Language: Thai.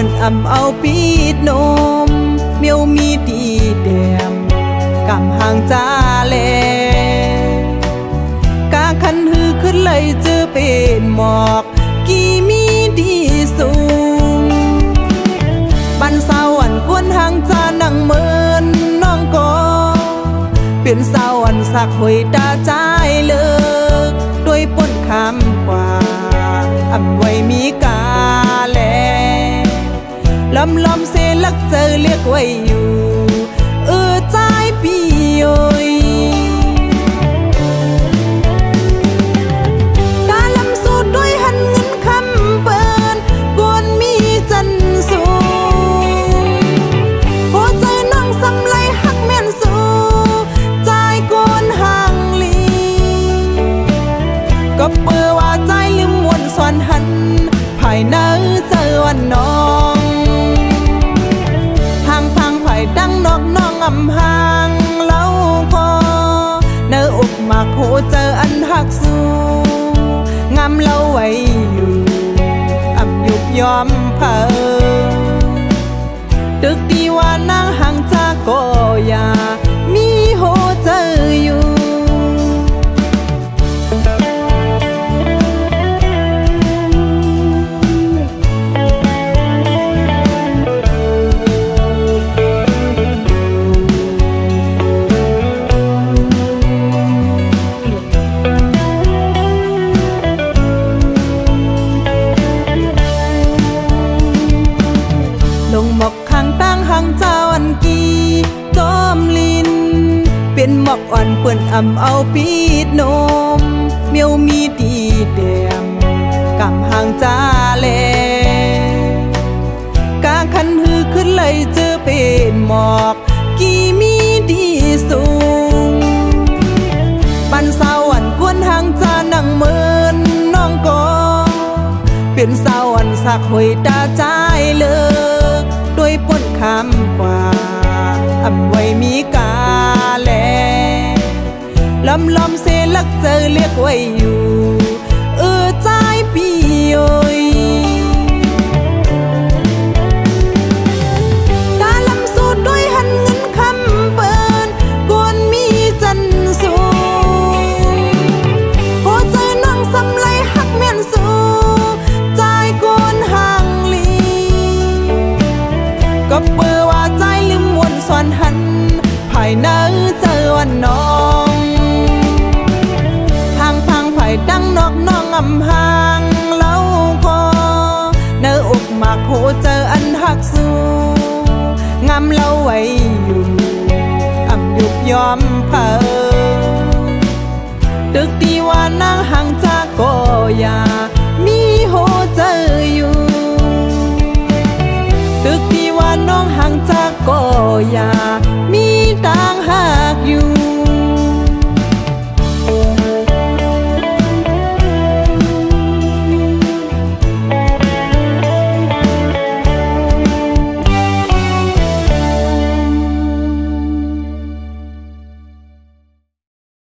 ปิ้นเอาปีดนมเมียวมีดีแดมกำห่างจ้าแลกาคันหือขึ้นเลยเจอเป็นหมอกกี่มีดีสูงบันสาวันกวนห่างจ้านั่งเมินน้องก็เป็นสาวันสักหวยตาใจเลิกด้วยป้นคำกว่าไว้มีกาแลลำเสลักเจอเรียกไว้อยู่ใจพี่โอยกาลำสูดด้วยหันเงินคำเปินกวนมีจันสูงหัวใจน้องสำไลหักแม่นสูใจกวนห่างลีก็เปื่อว่าใจลืมวนสอนหันภายในเจอวันน้องห่างพังภายดังนอกน้องห่างเล่าพอเนื้ออกมาโคเจออันหักสูงามเล่าไว้อยู่ยุบยอมเผอตึกดีว่านางห่างจากก็อย่ามีโหเจออยู่ลงหมอกข้างตั้งห่างเจ้าอันกี่จอมลินเป็นหมอกอ่อนเปื่อนเอาปีดนมเมียวมีดีแดมกำห่างจ้าแลกาคันหือขึ้นเลยเจอเป็นหมอกกี่มีดีสูงปันสาวันกวนห่างจ้านั่งเมินน้องก็เป็นสาวันสักหวยตาใจเลิกด้วยป้นคำกว่าไว้มีกาแลลำเสลักเจอเรียกไว้อยู่ใจพี่โอยกาลำสูดด้วยหันเงินคำเปินกวนมีจันสูงหัวใจน้องสำไลหักแม่นสูใจกวนห่างลีก็เปื่อว่าใจลืมวนสอนหันภายในเจอวันน้องห่างพังภายดังนอกน้องห่างเล่าพอเนื้ออกมาโคเจออันหักสูงามเล่าไว้อยู่ยุบยอมเผอตึกดีว่านางห่างจากก็อย่ามีโหเจออยู่ตึกดีว่าน้องห่างจากก็อย่ามีต่างหากอยู่